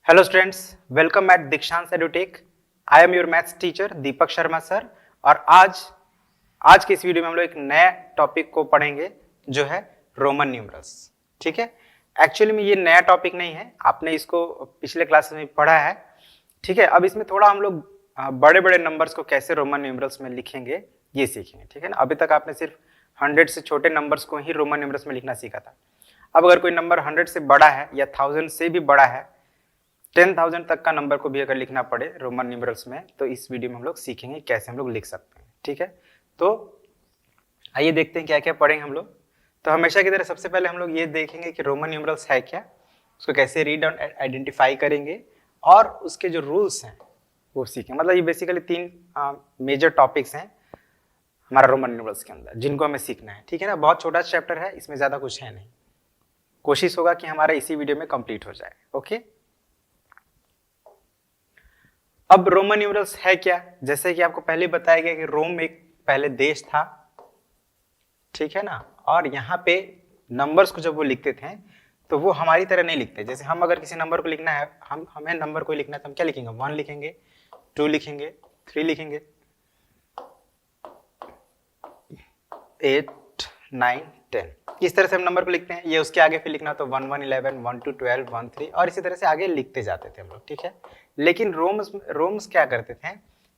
Hello students, welcome eight दीक्षांत edutech. I am your maths teacher Deepak Sharma sir. और आज के इस वीडियो में हम लोग एक नए टॉपिक को पढ़ेंगे जो है रोमन न्यूमरल्स। ठीक है, एक्चुअली में ये नया टॉपिक नहीं है, आपने इसको पिछले क्लास में पढ़ा है। ठीक है, अब इसमें थोड़ा हम लोग बड़े बड़े नंबर्स को कैसे रोमन न्यूमरल्स में लिखेंगे ये सीखेंगे। ठीक है ना, अभी तक आपने सिर्फ 100 से छोटे नंबर्स को ही रोमन न्यूमरल्स में लिखना सीखा था। अब अगर कोई नंबर 100 से बड़ा है या 1000 से भी बड़ा है, 10,000 तक का नंबर को भी अगर लिखना पड़े रोमन न्यूमरल्स में, तो इस वीडियो में हम लोग सीखेंगे कैसे हम लोग लिख सकते हैं। ठीक है, तो आइए देखते हैं क्या क्या पढ़ेंगे हम लोग। तो हमेशा की तरह सबसे पहले हम लोग ये देखेंगे कि रोमन न्यूमरल्स है क्या, उसको कैसे रीड और आइडेंटिफाई करेंगे और उसके जो रूल्स हैं वो सीखेंगे। मतलब ये बेसिकली 3 मेजर टॉपिक्स हैं हमारा रोमन न्यूमरल्स के अंदर जिनको हमें सीखना है। ठीक है ना, बहुत छोटा चैप्टर है, इसमें ज़्यादा कुछ है नहीं। कोशिश होगा कि हमारा इसी वीडियो में कंप्लीट हो जाए। ओके, अब रोमन न्यूमरल्स है क्या, जैसे कि आपको पहले बताया गया कि रोम एक पहले देश था। ठीक है ना, और यहाँ पे नंबर्स को जब वो लिखते थे तो वो हमारी तरह नहीं लिखते। जैसे हम अगर किसी नंबर को लिखना है, हमें नंबर को लिखना है तो हम क्या लिखेंगे, 1 लिखेंगे, 2 लिखेंगे, 3 लिखेंगे, 8, 9, 10, इस तरह से हम नंबर को लिखते हैं। ये उसके आगे फिर लिखना तो 1, 1, 11, 1, 2, 12, 1, 3 और इसी तरह से आगे लिखते जाते थे हम लोग। ठीक है, लेकिन रोम्स क्या करते थे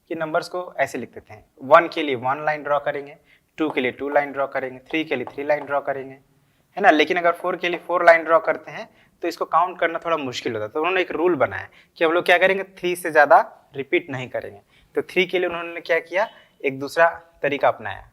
कि नंबर्स को ऐसे लिखते थे। 1 के लिए 1 लाइन ड्रॉ करेंगे, 2 के लिए 2 लाइन ड्रॉ करेंगे, 3 के लिए 3 लाइन ड्रॉ करेंगे, है ना। लेकिन अगर 4 के लिए 4 लाइन ड्रॉ करते हैं तो इसको काउंट करना थोड़ा मुश्किल होता है। तो उन्होंने एक रूल बनाया कि हम लोग क्या करेंगे, 3 से ज़्यादा रिपीट नहीं करेंगे। तो 3 के लिए उन्होंने क्या किया, एक दूसरा तरीका अपनाया,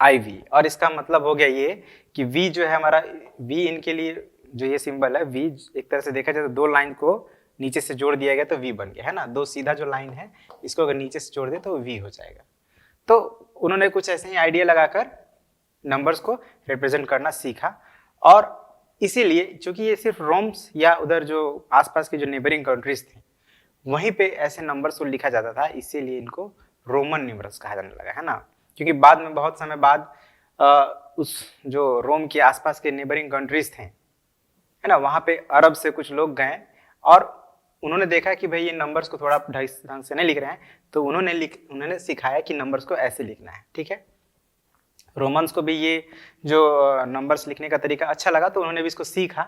IV। और इसका मतलब हो गया ये कि V जो है हमारा, V इनके लिए जो ये सिंबल है, V एक तरह से देखा जाए तो 2 लाइन को नीचे से जोड़ दिया गया तो V बन गया, है ना। 2 सीधा जो लाइन है इसको अगर नीचे से जोड़ दे तो V हो जाएगा। तो उन्होंने कुछ ऐसे ही आइडिया लगाकर नंबर्स को रिप्रेजेंट करना सीखा। और इसीलिए चूंकि ये सिर्फ रोम्स या उधर जो आसपास की जो नेबरिंग कंट्रीज थी वहीं पे ऐसे नंबर्स को लिखा जाता था, इसीलिए इनको रोमन न्यूमरल्स कहा जाने लगा, है ना। क्योंकि बाद में बहुत समय बाद उस जो रोम के आसपास के नेबरिंग कंट्रीज थे, है ना, वहां पे अरब से कुछ लोग गए और उन्होंने देखा कि भाई ये नंबर्स को थोड़ा ढंग से नहीं लिख रहे हैं, तो उन्होंने सिखाया कि नंबर्स को ऐसे लिखना है। ठीक है, रोमन्स को भी ये जो नंबर्स लिखने का तरीका अच्छा लगा तो उन्होंने भी इसको सीखा।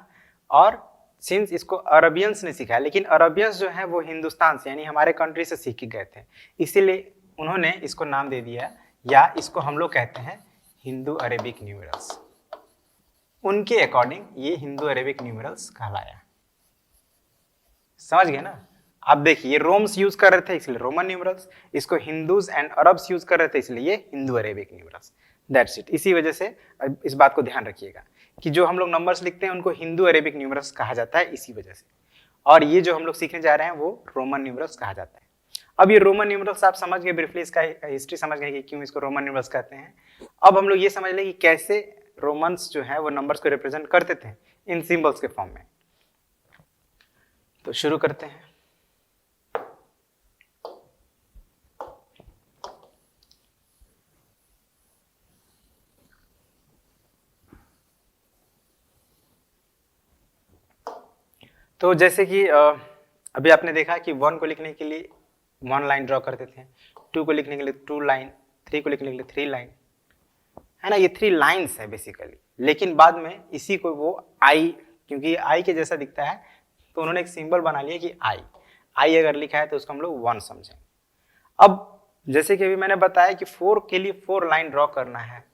और सिंस इसको अरबियंस ने सिखाया, लेकिन अरबियंस जो है वो हिंदुस्तान से यानी हमारे कंट्री से सीख के गए थे, इसीलिए उन्होंने इसको नाम दे दिया, या इसको हम लोग कहते हैं हिंदू अरेबिक न्यूमरल्स। उनके अकॉर्डिंग ये हिंदू अरेबिक न्यूमरल्स कहलाया। समझ गए ना। आप देखिए, ये रोम्स यूज कर रहे थे इसलिए रोमन न्यूमरल्स, इसको हिंदूज एंड अरब्स यूज कर रहे थे इसलिए ये Hindu Arabic numerals. That's it. इसी वजह से इस बात को ध्यान रखिएगा कि जो हम लोग नंबर्स लिखते हैं उनको हिंदू अरेबिक न्यूमरल्स कहा जाता है, इसी वजह से। और ये जो हम लोग सीखने जा रहे हैं वो रोमन न्यूमरल्स कहा जाता है। अब ये रोमन न्यूमरल्स आप समझ गए, ब्रीफली इसका हिस्ट्री समझ गए कि क्यों इसको रोमन न्यूमरल्स कहते हैं। अब हम लोग ये समझ लें कि कैसे रोमन्स जो है वो नंबर्स को रिप्रेजेंट करते थे इन सिंबल्स के फॉर्म में। तो शुरू करते हैं। तो जैसे कि अभी आपने देखा कि 1 को लिखने के लिए 1 लाइन ड्रॉ करते थे, 2 को लिखने के लिए 2 लाइन, 3 को लिखने के लिए 3 लाइन, है ना। ये 3 लाइन्स है बेसिकली। लेकिन बाद में इसी को वो I, क्योंकि I के जैसा दिखता है तो उन्होंने एक सिंबल बना लिया कि I अगर लिखा है तो उसको हम लोग 1 समझेंगे। अब जैसे कि अभी मैंने बताया कि 4 के लिए 4 लाइन ड्रॉ करना है,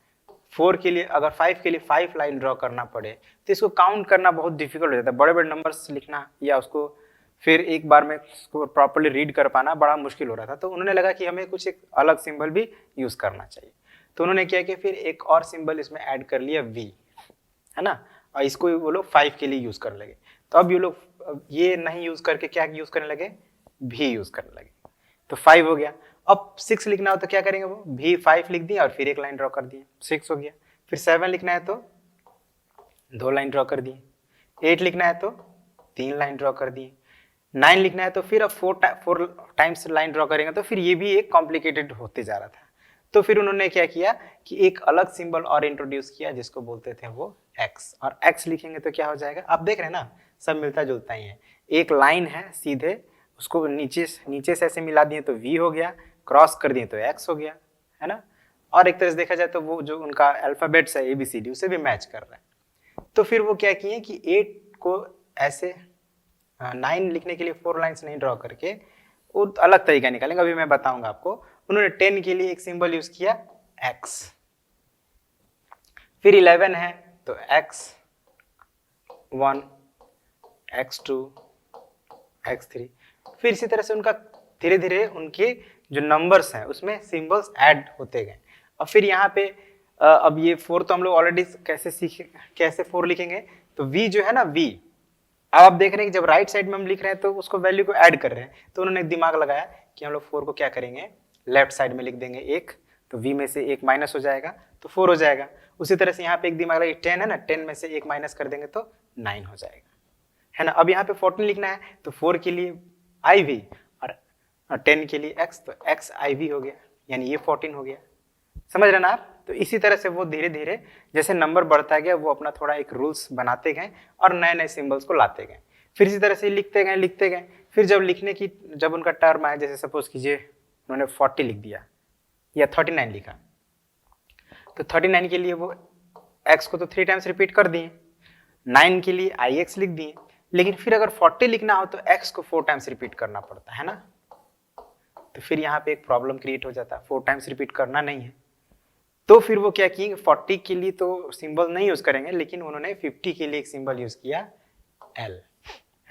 4 के लिए अगर 5 के लिए 5 लाइन ड्रॉ करना पड़े तो इसको काउंट करना बहुत डिफिकल्ट हो जाता है। बड़े बड़े नंबर्स लिखना या उसको फिर एक बार में उसको प्रॉपर्ली रीड कर पाना बड़ा मुश्किल हो रहा था। तो उन्होंने लगा कि हमें कुछ एक अलग सिंबल भी यूज करना चाहिए। तो उन्होंने क्या किया, फिर एक और सिंबल इसमें ऐड कर लिया V, है ना। और इसको वो लोग 5 के लिए यूज करने लगे। तो अब ये लोग ये नहीं यूज करके क्या यूज करने लगे, V यूज करने लगे। तो 5 हो गया। अब 6 लिखना हो तो क्या करेंगे, वो भी 5 लिख दिया और फिर एक लाइन ड्रॉ कर दिए, 6 हो गया। फिर 7 लिखना है तो 2 लाइन ड्रॉ कर दिए, 8 लिखना है तो 3 लाइन ड्रॉ कर दिए, 9 लिखना है तो फिर अब 4 टाइम्स लाइन ड्रॉ करेंगे तो फिर ये भी एक कॉम्प्लिकेटेड होते जा रहा था। तो फिर उन्होंने क्या किया कि एक अलग सिंबल और इंट्रोड्यूस किया जिसको बोलते थे वो X। और X लिखेंगे तो क्या हो जाएगा, आप देख रहे हैं ना, सब मिलता जुलता ही है। एक लाइन है सीधे, उसको नीचे से ऐसे मिला दिए तो v हो गया, क्रॉस कर दिए तो x हो गया, है ना। और एक तरह से देखा जाए तो वो जो उनका अल्फाबेट्स है ABCD उसे भी मैच कर रहा है। तो फिर वो क्या किए कि 8 को ऐसे 9 लिखने के लिए 4 लाइन्स नहीं ड्रॉ करके वो अलग तरीका निकालेंगे, अभी मैं बताऊंगा आपको। उन्होंने 10 के लिए एक सिंबल यूज किया x, फिर 11 है तो x1, x2, x3, फिर इसी तरह से उनका धीरे धीरे उनके जो नंबर्स हैं उसमें सिंबल्स ऐड होते गए। और फिर यहाँ पे अब ये 4 तो हम लोग ऑलरेडी कैसे 4 लिखेंगे, तो v जो है ना v, अब आप देख रहे हैं कि जब राइट साइड में हम लिख रहे हैं तो उसको वैल्यू को ऐड कर रहे हैं, तो उन्होंने दिमाग लगाया कि हम लोग 4 को क्या करेंगे, लेफ्ट साइड में लिख देंगे 1, तो v में से 1 माइनस हो जाएगा तो 4 हो जाएगा। उसी तरह से यहाँ पे एक दिमाग लगा 10 है ना, 10 में से 1 माइनस कर देंगे तो 9 हो जाएगा, है ना। अब यहाँ पे 14 लिखना है तो 4 के लिए IV और 10 के लिए x, तो x IV हो गया, यानी ये 14 हो गया। समझ रहे ना आप। तो इसी तरह से वो धीरे धीरे जैसे नंबर बढ़ता गया वो अपना थोड़ा एक रूल्स बनाते गए और नए नए सिंबल्स को लाते गए, फिर इसी तरह से लिखते गए। फिर जब लिखने की जब उनका टर्म आया, जैसे सपोज कीजिए उन्होंने 40 लिख दिया या 39 लिखा, तो 39 के लिए वो x को तो 3 टाइम्स रिपीट कर दिए, 9 के लिए IX लिख दिए, लेकिन फिर अगर 40 लिखना हो तो x को 4 टाइम्स रिपीट करना पड़ता है ना। तो फिर यहाँ पे एक प्रॉब्लम क्रिएट हो जाता है, 4 टाइम्स रिपीट करना नहीं है। तो फिर वो क्या किए, 40 के लिए तो सिंबल नहीं यूज करेंगे, लेकिन उन्होंने 50 के लिए एक सिंबल यूज किया L,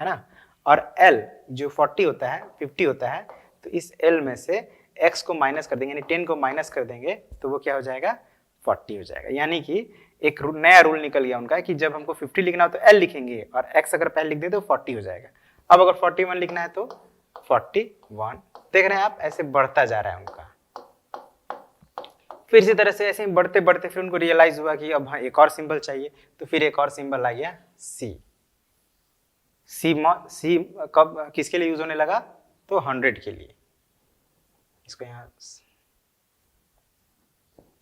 है ना। और L जो 40 होता है 50 होता है, तो इस L में से x को माइनस कर देंगे, यानी 10 को माइनस कर देंगे तो वो क्या हो जाएगा, 40 हो जाएगा। यानी कि एक नया रूल निकल गया उनका कि जब हमको 50 लिखना हो तो L लिखेंगे और x अगर पहले लिख दे तो 40 हो जाएगा। अब अगर 41 लिखना है तो 41, देख रहे हैं आप, ऐसे बढ़ता जा रहा है उनका। फिर इसी तरह से ऐसे ही बढ़ते बढ़ते फिर उनको रियलाइज हुआ कि अब हाँ एक और सिंबल चाहिए, तो फिर एक और सिंबल आ गया C। C कब किसके लिए यूज होने लगा, तो 100 के लिए, इसको यहाँ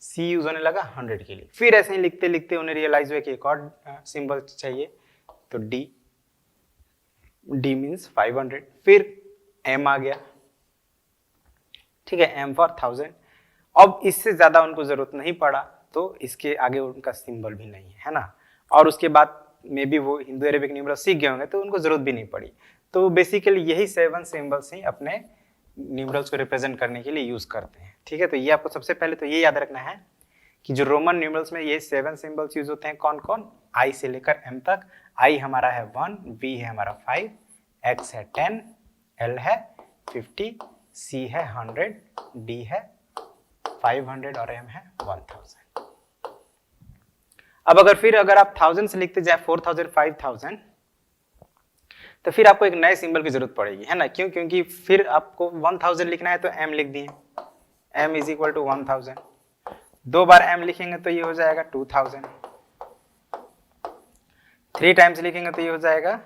C यूज होने लगा 100 के लिए। फिर ऐसे ही लिखते लिखते उन्हें रियलाइज हुआ कि एक और सिंबल चाहिए, तो D मीन्स 500, फिर M आ गया, ठीक है, M फॉर 1000। अब इससे ज्यादा उनको जरूरत नहीं पड़ा, तो इसके आगे उनका सिंबल भी नहीं है ना। और उसके बाद में भी वो हिंदू अरेबिक न्यूमरल सीख गए होंगे तो उनको जरूरत भी नहीं पड़ी। तो बेसिकली यही 7 सिंबल्स ही अपने न्यूमरल्स को रिप्रेजेंट करने के लिए यूज करते हैं, ठीक है। तो ये आपको सबसे पहले तो ये याद रखना है कि जो रोमन न्यूमरल्स में ये 7 सिंबल्स यूज होते हैं, कौन कौन, I से लेकर M तक। I हमारा है 1, B है हमारा 5, X है 10, L है 50, C है 100, D है 500 और M है 1000। अब अगर आप 1000 से लिखते जाए 4000, 5000, तो फिर आपको एक नए सिंबल की जरूरत पड़ेगी, है ना। क्यों, क्योंकि फिर आपको 1000 लिखना है तो M लिख दिए, M इज इक्वल टू 1000। 2 बार M लिखेंगे तो ये हो जाएगा 2000, 3 टाइम्स लिखेंगे तो ये हो जाएगा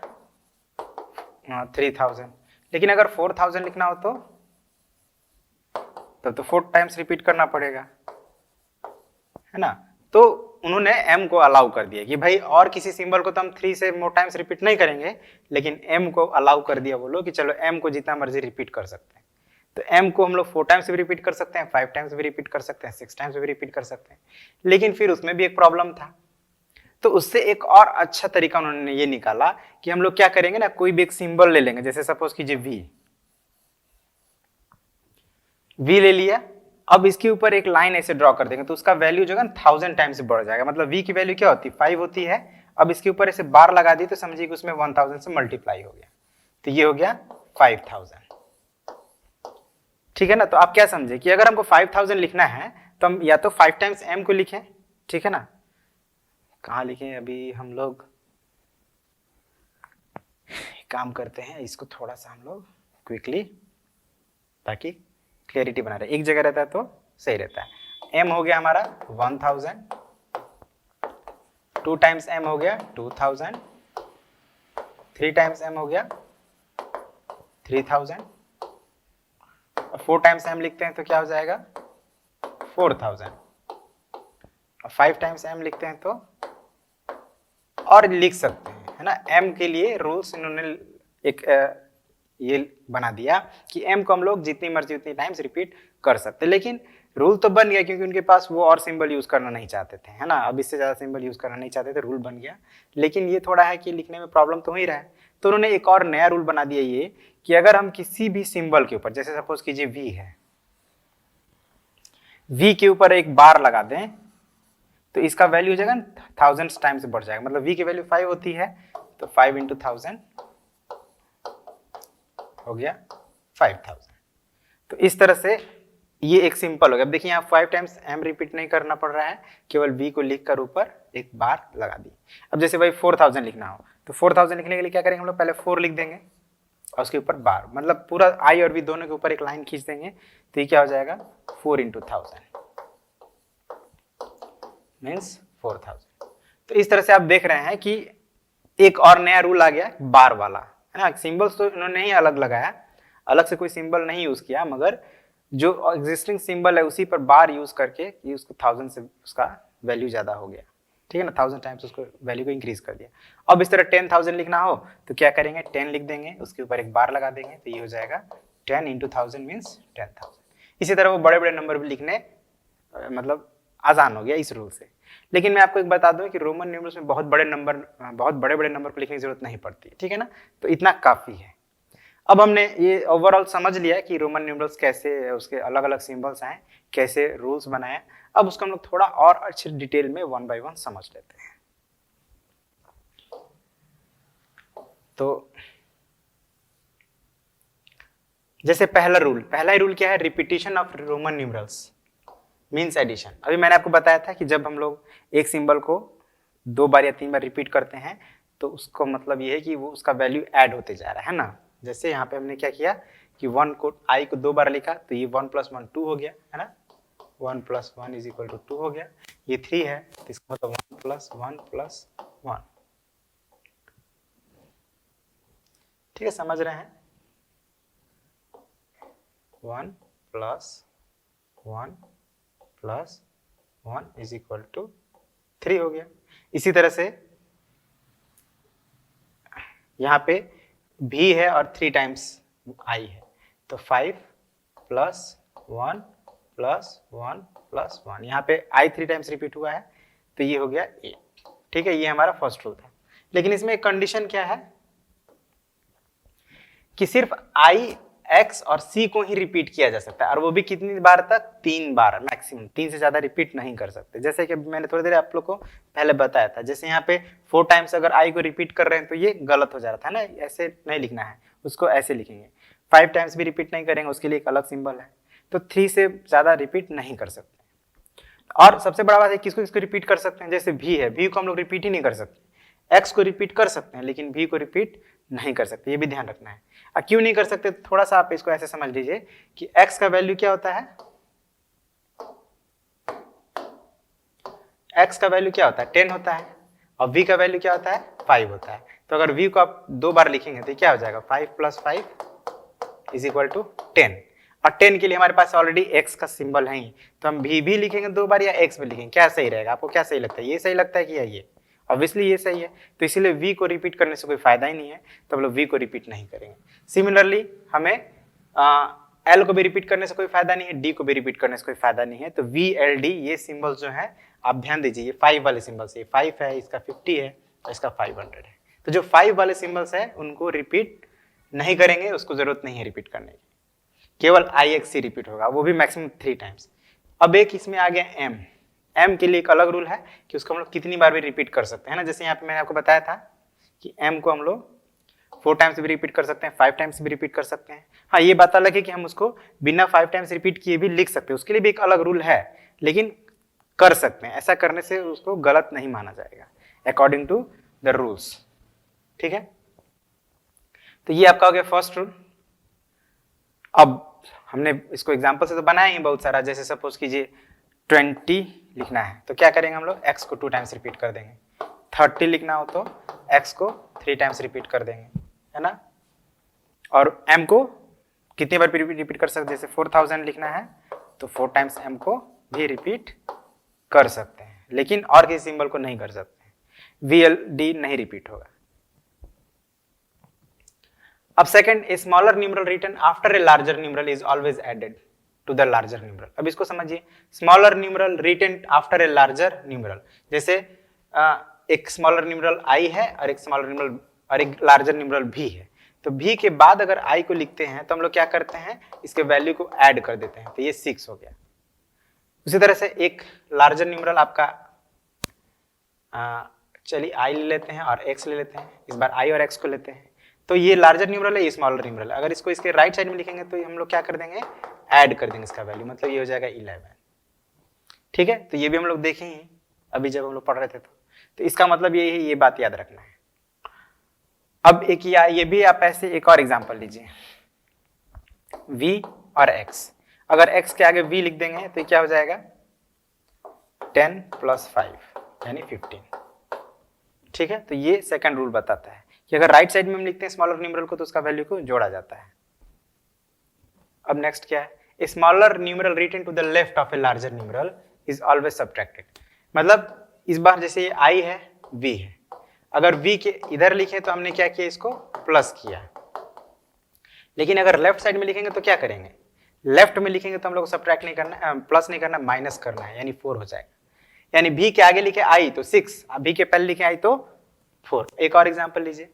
3000। लेकिन अगर 4000 लिखना हो तो तब तो 4 टाइम्स रिपीट करना पड़ेगा, है ना। तो उन्होंने M को अलाउ कर दिया कि भाई और किसी सिंबल को तो हम 3 से मोर टाइम्स रिपीट नहीं करेंगे, लेकिन M को अलाउ कर दिया वो लोग कि चलो M को जितना मर्जी रिपीट कर सकते हैं। तो M को हम लोग 4 टाइम्स भी रिपीट कर सकते हैं, 5 टाइम्स भी रिपीट कर सकते हैं, 6 टाइम्स भी रिपीट कर सकते हैं। लेकिन फिर उसमें भी एक प्रॉब्लम था, तो उससे एक और अच्छा तरीका उन्होंने ये निकाला कि हम लोग क्या करेंगे ना, कोई भी एक सिंबल ले लेंगे, जैसे सपोज कीजिए V ले लिया। अब इसके ऊपर एक लाइन ऐसे ड्रॉ कर देंगे तो उसका वैल्यू जो है ना 1000 टाइम्स बढ़ जाएगा। मतलब V की वैल्यू क्या होती है, 5 होती है। अब इसके ऊपर ऐसे बार लगा दी तो समझिए कि उसमें 1000 से मल्टीप्लाई हो गया, तो ये हो गया 5000, ठीक है ना। तो आप क्या समझे कि अगर हमको 5000 लिखना है तो हम या तो 5 टाइम्स M को लिखें, ठीक है ना। कहाँ लिखें, अभी हम लोग काम करते हैं, इसको थोड़ा सा हम लोग क्विकली, ताकि क्लियरिटी बना रहे। एक जगह रहता है तो सही रहता है। M हो गया हमारा 1000, 2 टाइम्स M हो गया 2000, 3 टाइम्स M हो गया 3000, और 4 टाइम्स M लिखते हैं तो क्या हो जाएगा 4000, और 5 टाइम्स M लिखते हैं तो और लिख सकते हैं है ना। m के लिए रूल्स इन्होंने एक ये बना दिया कि m को हम लोग जितनी मर्जी उतनी टाइम्स रिपीट कर सकते, लेकिन रूल तो बन गया क्योंकि उनके पास वो और सिंबल यूज करना नहीं चाहते थे, है ना। अब इससे ज्यादा सिंबल यूज करना नहीं चाहते थे, रूल बन गया। लेकिन ये थोड़ा है कि लिखने में प्रॉब्लम तो हो ही रहा है, तो उन्होंने एक और नया रूल बना दिया ये कि अगर हम किसी भी सिंबल के ऊपर, जैसे सपोज कीजिए v है, v के ऊपर एक बार लगा दें तो इसका वैल्यू हो जाएगा 1000 टाइम्स बढ़ जाएगा। मतलब v की वैल्यू 5 होती है तो 5 × 1000 हो गया 5000। तो इस तरह से ये एक सिंपल हो गया। अब देखिए यहाँ 5 टाइम्स m रिपीट नहीं करना पड़ रहा है, केवल v को लिखकर ऊपर एक बार लगा दी। अब जैसे भाई 4000 लिखना हो तो 4000 लिखने के लिए क्या करेंगे हम लोग, पहले 4 लिख देंगे और उसके ऊपर बार, मतलब पूरा i और v दोनों के ऊपर एक लाइन खींच देंगे तो ये क्या हो जाएगा 4 × 1000 मीन्स 4000। तो इस तरह से आप देख रहे हैं कि एक और नया रूल आ गया बार वाला, है ना। सिंबल्स तो इन्होंने ही अलग लगाया, अलग से कोई सिंबल नहीं यूज किया, मगर जो एग्जिस्टिंग सिंबल है उसी पर बार यूज करके कि उसको 1000 से उसका वैल्यू ज्यादा हो गया, ठीक है ना, 1000 टाइम्स उसको वैल्यू को इंक्रीज कर दिया। अब इस तरह 10,000 लिखना हो तो क्या करेंगे, 10 लिख देंगे, उसके ऊपर एक बार लगा देंगे तो ये हो जाएगा 10 × 1000 मीन्स 10,000। इसी तरह वो बड़े बड़े नंबर भी लिखने मतलब आसान हो गया इस रूल से। लेकिन मैं आपको एक बता दूं कि रोमन न्यूमरल्स में बहुत बड़े बड़े नंबर को लिखने की जरूरत नहीं पड़ती, ठीक है ना, तो इतना काफी है। अब हमने ये ओवरऑल समझ लिया कि रोमन न्यूमरल्स कैसे, उसके अलग अलग सिंबल्स आए, कैसे रूल्स बनाए। अब उसको हम लोग थोड़ा और अच्छे डिटेल में 1 बाय 1 समझ लेते हैं। तो जैसे पहला ही रूल क्या है, repetition of Roman numerals means addition. अभी मैंने आपको बताया था कि जब हम लोग एक सिंबल को 2 बार या 3 बार रिपीट करते हैं तो उसको मतलब ये है कि वो उसका वैल्यू ऐड होते जा रहा है ना। जैसे यहाँ पे हमने क्या किया कि 1 को i को 2 बार लिखा तो ये 1 + 1 2 हो गया, है ना, 1 + 1 = 2 हो गया। ये 3 है तो इसका मतलब 1 + 1 + 1, ठीक है, समझ रहे हैं। 1 + 1 + 1 = 3 हो गया। इसी तरह से यहाँ पे v है और 3 टाइम्स i है तो 5 + 1 + 1 + 1, यहाँ पे i 3 टाइम्स रिपीट हुआ है तो ये हो गया 8, ठीक है। ये हमारा फर्स्ट रूल था। लेकिन इसमें एक कंडीशन क्या है कि सिर्फ i, x और c को ही रिपीट किया जा सकता है, और वो भी कितनी बार तक, 3 बार मैक्सिमम, 3 से ज्यादा रिपीट नहीं कर सकते। जैसे कि मैंने थोड़ी देर आप लोग को पहले बताया था, जैसे यहाँ पे 4 टाइम्स अगर i को रिपीट कर रहे हैं तो ये गलत हो जा रहा था ना, ऐसे नहीं लिखना है, उसको ऐसे लिखेंगे। 5 टाइम्स भी रिपीट नहीं करेंगे, उसके लिए एक अलग सिंबल है। तो 3 से ज्यादा रिपीट नहीं कर सकते। और सबसे बड़ा बात है किसको किसको रिपीट कर सकते हैं, जैसे v है, v को हम लोग रिपीट ही नहीं कर सकते। x को रिपीट कर सकते हैं लेकिन v को रिपीट नहीं कर सकते, ये भी ध्यान रखना है। क्यों नहीं कर सकते, थोड़ा सा आप इसको ऐसे समझ लीजिए कि x का वैल्यू क्या होता है, x का वैल्यू क्या होता है 10 होता है, और v का वैल्यू क्या होता है 5 होता है। तो अगर v को आप 2 बार लिखेंगे तो क्या हो जाएगा 5 + 5 = 10, और 10 के लिए हमारे पास ऑलरेडी x का सिंबल है ही, तो हम v भी लिखेंगे 2 बार या x भी लिखेंगे, क्या सही रहेगा, आपको क्या सही लगता है, ये सही लगता है कि ये, ऑब्वियसली ये सही है। तो इसीलिए v को रिपीट करने से कोई फायदा ही नहीं है, तो हम लोग v को रिपीट नहीं करेंगे। सिमिलरली हमें l को भी रिपीट करने से कोई फायदा नहीं है, d को भी रिपीट करने से कोई फायदा नहीं है। तो v, l, d ये सिंबल जो है आप ध्यान दीजिए, ये 5 वाले सिंबल से, 5 है, इसका 50 है और इसका 500 है। तो जो 5 वाले सिंबल्स है उनको रिपीट नहीं करेंगे, उसको जरूरत नहीं है रिपीट करने की, केवल IXC रिपीट होगा, वो भी मैक्सिमम 3 टाइम्स। अब एक इसमें आ गया m के लिए एक अलग रूल है कि उसको हम लोग कितनी बार भी रिपीट कर सकते हैं ना। जैसे यहाँ पे मैंने आपको बताया था कि m को हम लोग 4 टाइम्स भी रिपीट कर सकते हैं, 5 टाइम्स भी रिपीट कर सकते हैं। हाँ, ये बात अलग है कि हम उसको बिना 5 टाइम्स रिपीट किए भी लिख सकते हैं, उसके लिए भी एक अलग रूल है, लेकिन कर सकते हैं। ऐसा करने से उसको गलत नहीं माना जाएगा अकॉर्डिंग टू द रूल्स, ठीक है। तो ये आपका हो गया फर्स्ट रूल। अब हमने इसको एग्जाम्पल से तो बनाया ही बहुत सारा, जैसे सपोज कीजिए 20 लिखना है तो क्या करेंगे हम लोग, x को 2 टाइम्स रिपीट कर देंगे। 30 लिखना हो तो x को 3 टाइम्स रिपीट कर देंगे, है ना। और m को कितनी बार रिपीट कर सकते हैं, जैसे 4000 लिखना है तो 4 टाइम्स m को भी रिपीट कर सकते हैं, लेकिन और किसी सिंबल को नहीं कर सकते। VLD नहीं रिपीट होगा, अब second, a smaller numeral written after a larger numeral is always added to the larger numeral. अब इसको समझिए, smaller numeral written after a larger numeral, जैसे एक स्मॉलर न्यूमरल आई है और एक स्मॉलर न्यूमरल और एक लार्जर न्यूमरल भी है, तो भी के बाद अगर आई को लिखते हैं तो हम लोग क्या करते हैं, इसके वैल्यू को ऐड कर देते हैं, तो ये 6 हो गया। उसी तरह से एक लार्जर न्यूमरल आपका चलिए आई ले लेते हैं और एक्स ले लेते हैं, इस बार आई और एक्स को लेते हैं, तो ये लार्जर न्यूमरल है, ये स्मॉलर न्यूमरल है। अगर इसको इसके राइट साइड में लिखेंगे तो हम लोग क्या कर देंगे, ऐड कर देंगे इसका वैल्यू, मतलब ये हो जाएगा 11। ठीक है, तो ये भी हम लोग देखे ही अभी जब हम लोग पढ़ रहे थे, तो इसका मतलब ये है, ये बात याद रखना है। अब एक ये भी आप ऐसे एक और एग्जांपल लीजिए, v और x, अगर x के आगे v लिख देंगे तो क्या हो जाएगा 10 + 5 यानी 15। ठीक है, तो ये सेकंड रूल बताता है कि अगर राइट साइड में हम लिखते हैं स्मॉलर न्यूमरल को तो उसका वैल्यू को जोड़ा जाता है। अब नेक्स्ट क्या है, a smaller numeral written to the left of a larger numeral is always subtracted. मतलब इस बार जैसे ये i है, v है, अगर v के इधर लिखे तो हमने क्या किया, इसको प्लस किया, लेकिन अगर लेफ्ट साइड में लिखेंगे तो क्या करेंगे, लेफ्ट में लिखेंगे तो हम लोग को सब्ट्रैक्ट नहीं करना, प्लस नहीं करना, माइनस करना है, यानी 4 हो जाएगा। यानी v के आगे लिखे i तो 6, v के पहले लिखे i तो 4। एक और एग्जांपल लीजिए,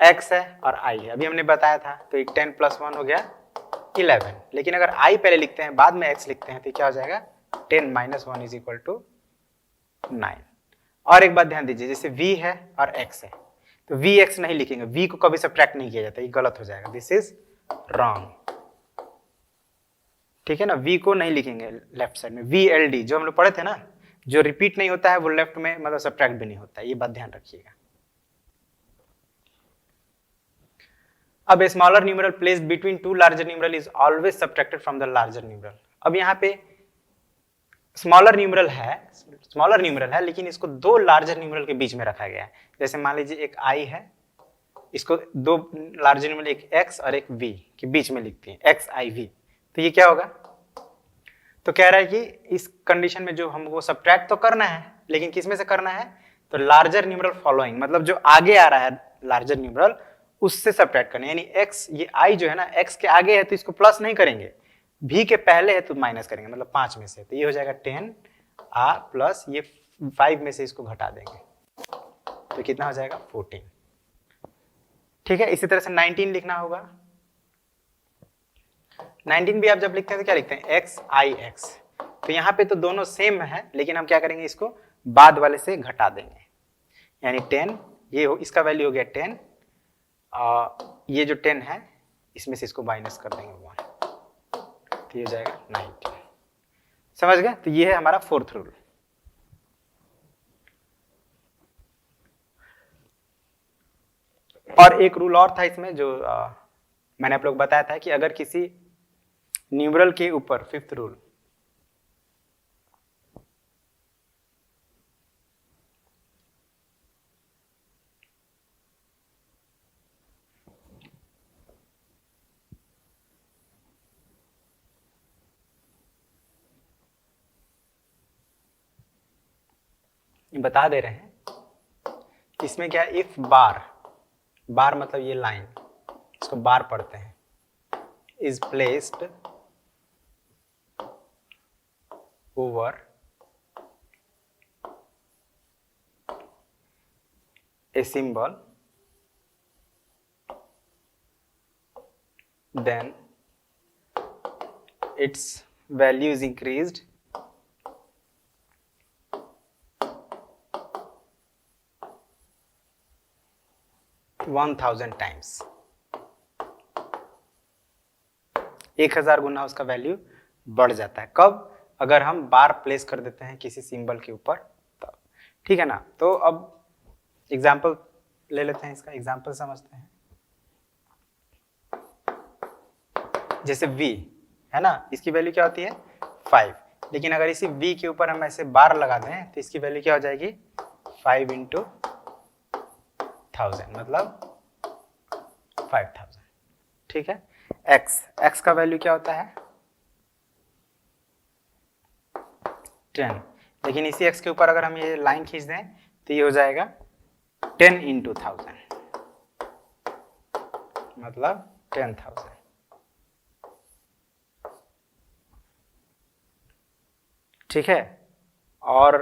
x है और i है, अभी हमने बताया था, तो 10 + 1 हो गया 11, लेकिन अगर i पहले लिखते हैं बाद में x लिखते हैं तो क्या हो जाएगा 10 - 1 = 9। और एक बात ध्यान दीजिए, जैसे v है और x है, तो vx नहीं लिखेंगे, v को कभी सब्ट्रैक्ट नहीं किया जाता, ये गलत हो जाएगा, दिस इज रॉन्ग। ठीक है ना, v को नहीं लिखेंगे लेफ्ट साइड में, vld जो हम लोग पढ़े थे ना, जो रिपीट नहीं होता है वो लेफ्ट में मतलब सब्ट्रैक्ट भी नहीं होता है, ये बात ध्यान रखिएगा। अब a smaller numeral placed between two larger numeral is always subtracted from the larger numeral. अब यहाँ पे स्मॉलर न्यूमरल है लेकिन इसको दो लार्जर न्यूमरल के बीच में रखा गया है। जैसे मान लीजिए एक i है, इसको दो लार्जर न्यूमरल, एक x और एक v के बीच में लिखती है, xiv, तो ये क्या होगा, तो कह रहा है कि इस कंडीशन में जो हमको सब्ट्रैक्ट तो करना है, लेकिन किस में से करना है, तो लार्जर न्यूमरल फॉलोइंग, मतलब जो आगे आ रहा है लार्जर न्यूमरल उससे सब्ट्रैक्ट करना है। यानी x, ये i जो है ना, x के आगे है तो इसको प्लस नहीं करेंगे, v के पहले है तो माइनस करेंगे, मतलब 5 में से, तो ये हो जाएगा 10 प्लस ये 5 में से इसको घटा देंगे तो कितना हो जाएगा 14। ठीक है, इसी तरह से 19 लिखना होगा। 19 भी आप जब लिखते हैं तो क्या लिखते हैं, x i x, तो यहाँ पे तो दोनों सेम है, लेकिन हम क्या करेंगे, इसको बाद वाले से घटा देंगे, यानी 10, ये हो, इसका वैल्यू हो गया 10, ये जो 10 है इसमें से इसको माइनस कर देंगे 1, तो ये हो जाएगा 19। समझ गए, तो ये है हमारा फोर्थ रूल। और एक रूल और था इसमें जो मैंने आप लोग बताया था कि अगर किसी न्यूमरल के ऊपर, फिफ्थ रूल, बता दे रहे हैं इसमें क्या, इफ बार मतलब ये लाइन, इसको बार पढ़ते हैं, is placed over a symbol then its value is increased (1000 times). 1000 गुना उसका वैल्यू बढ़ जाता है। कब, अगर हम बार प्लेस कर देते हैं किसी सिंबल के ऊपर तब। ठीक है ना, तो अब एग्जाम्पल ले लेते हैं, इसका एग्जाम्पल समझते हैं। जैसे v है ना, इसकी वैल्यू क्या होती है 5, लेकिन अगर इसी v के ऊपर हम ऐसे बार लगा दें तो इसकी वैल्यू क्या हो जाएगी 5 × 1000, मतलब 5000। ठीक है, x का वैल्यू क्या होता है 10, लेकिन इसी x के ऊपर अगर हम ये लाइन खींच दें तो ये हो जाएगा 10 × 1000, मतलब 10,000। ठीक है, और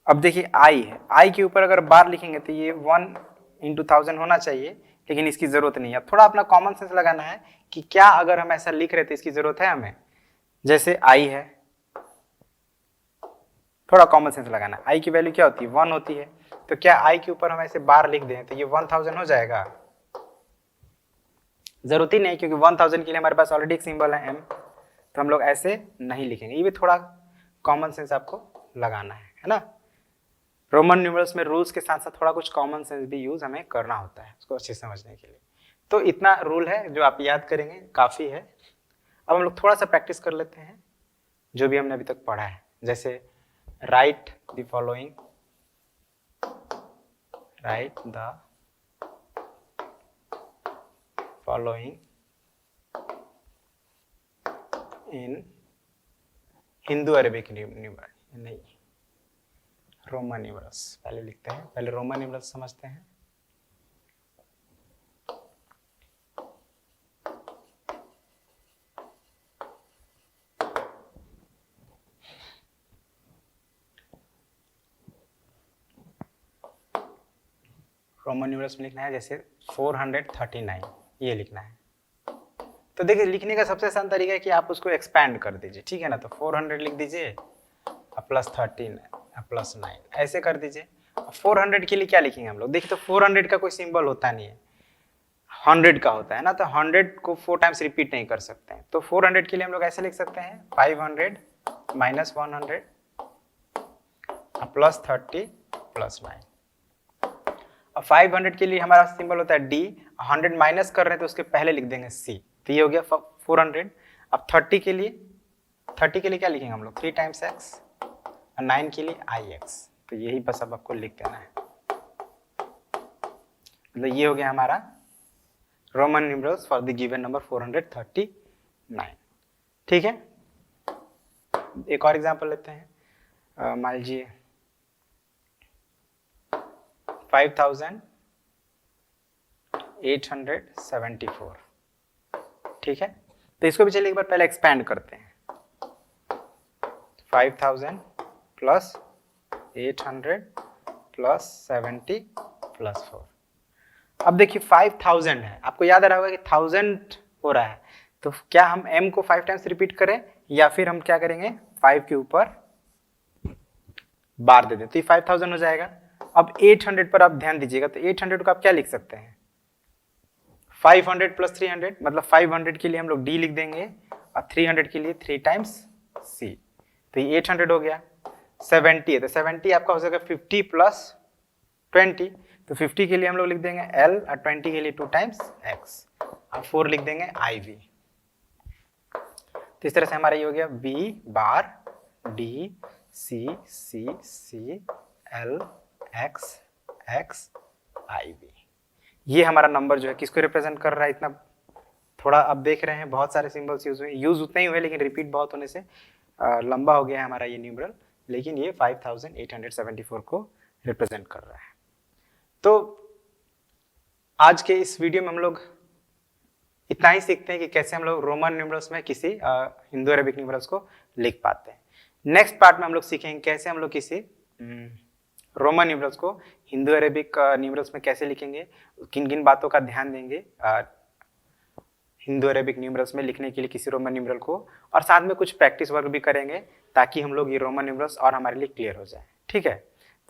अब देखिए आई है, आई के ऊपर अगर बार लिखेंगे तो ये 1 × 1000 होना चाहिए, लेकिन इसकी जरूरत नहीं है। अब थोड़ा अपना कॉमन सेंस लगाना है कि क्या अगर हम ऐसा लिख रहे थे इसकी जरूरत है हमें। जैसे आई है, थोड़ा कॉमन सेंस लगाना है, आई की वैल्यू क्या होती है 1 होती है, तो क्या आई के ऊपर हम ऐसे बार लिख दें तो ये 1000 हो जाएगा? जरूरत ही नहीं, क्योंकि 1000 के लिए हमारे पास ऑलरेडी एक सिंबल है m, तो हम लोग ऐसे नहीं लिखेंगे। ये भी थोड़ा कॉमन सेंस आपको लगाना है ना। रोमन न्यूमरल्स में रूल्स के साथ साथ थोड़ा कुछ कॉमन सेंस भी यूज हमें करना होता है उसको अच्छे से समझने के लिए। तो इतना रूल है जो आप याद करेंगे काफी है। अब हम लोग थोड़ा सा प्रैक्टिस कर लेते हैं जो भी हमने अभी तक पढ़ा है। जैसे right the following, right the following in Hindu Arabic numeral, नहीं रोमन न्यूमरल्स पहले लिखते हैं, पहले रोमन न्यूमरल्स समझते हैं। रोमन न्यूमरल्स में लिखना है जैसे 439, ये लिखना है। तो देखिए लिखने का सबसे आसान तरीका है कि आप उसको एक्सपैंड कर दीजिए, ठीक है ना। तो 400 लिख दीजिए प्लस 13 प्लस 9 ऐसे कर दीजिए। 400 के लिए क्या लिखेंगे हम लोग, देखिए तो 400 का कोई सिंबल होता नहीं है, 100 का होता है ना, तो 100 को 4 टाइम्स रिपीट नहीं कर सकते हैं। तो 400 के लिए हम लोग ऐसे लिख सकते हैं 500 माइनस 100 प्लस 30 प्लस 9। अब 500 के लिए हमारा सिंबल होता है D, 100 माइनस कर रहे हैं तो उसके पहले लिख देंगे C, तो ये हो गया 400। अब 30 के लिए क्या लिखेंगे हम लोग 3 टाइम्स x, और 9 के लिए ix, तो यही बस अब आपको लिख देना है। मतलब ये हो गया हमारा Roman numerals for the given number 439। ठीक है, एक और एग्जांपल लेते हैं। मान लीजिए 5874, ठीक है। तो इसको भी चलिए एक बार पहले एक्सपैंड करते हैं। 5000 प्लस 800 प्लस 70 प्लस 4। अब देखिए 5000 है, आपको याद आ रहा होगा कि 1000 हो रहा है, तो क्या हम m को 5 टाइम्स रिपीट करें या फिर हम क्या करेंगे 5 के ऊपर बार दे दें, तो ये 5000 हो जाएगा। अब 800 पर आप ध्यान दीजिएगा, तो 800 को आप क्या लिख सकते हैं 500 प्लस 300, मतलब 500 के लिए हम लोग D लिख देंगे और 300 के लिए 3 टाइम्स C, तो ये 800 हो गया। 70 है तो 70 आपका हो जाएगा 50 प्लस 20, तो 50 के लिए हम लोग लिख देंगे L और 20 के लिए 2 टाइम्स X, और 4 लिख देंगे IV। तो इस तरह से हमारा ये हो गया B बार D C C C L X X IV। ये हमारा नंबर जो है किसको रिप्रेजेंट कर रहा है, इतना थोड़ा आप देख रहे हैं बहुत सारे सिंबल्स यूज उतने ही हुए, लेकिन रिपीट बहुत होने से लंबा हो गया है हमारा ये न्यूमरल, लेकिन ये 5874 को रिप्रेजेंट कर रहा है। तो आज के इस वीडियो में हम लोग इतना ही सीखते हैं कि कैसे हम लोग रोमन न्यूमरल्स में किसी हिंदू अरेबिक न्यूमरल्स को लिख पाते हैं। नेक्स्ट पार्ट में हम लोग सीखेंगे कैसे हम लोग किसी रोमन न्यूमरल्स को हिंदू अरेबिक न्यूमरल्स में कैसे लिखेंगे, किन किन बातों का ध्यान देंगे हिंदू अरेबिक न्यूमरल्स में लिखने के लिए किसी रोमन न्यूमरल को, और साथ में कुछ प्रैक्टिस वर्क भी करेंगे ताकि हम लोग ये रोमन न्यूमरल्स और हमारे लिए क्लियर हो जाए। ठीक है,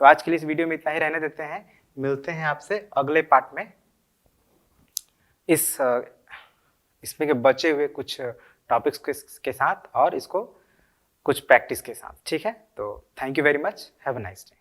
तो आज के लिए इस वीडियो में इतना ही रहने देते हैं, मिलते हैं आपसे अगले पार्ट में इसमें के बचे हुए कुछ टॉपिक्स के साथ और इसको कुछ प्रैक्टिस के साथ। ठीक है, तो thank you very much, have a nice day.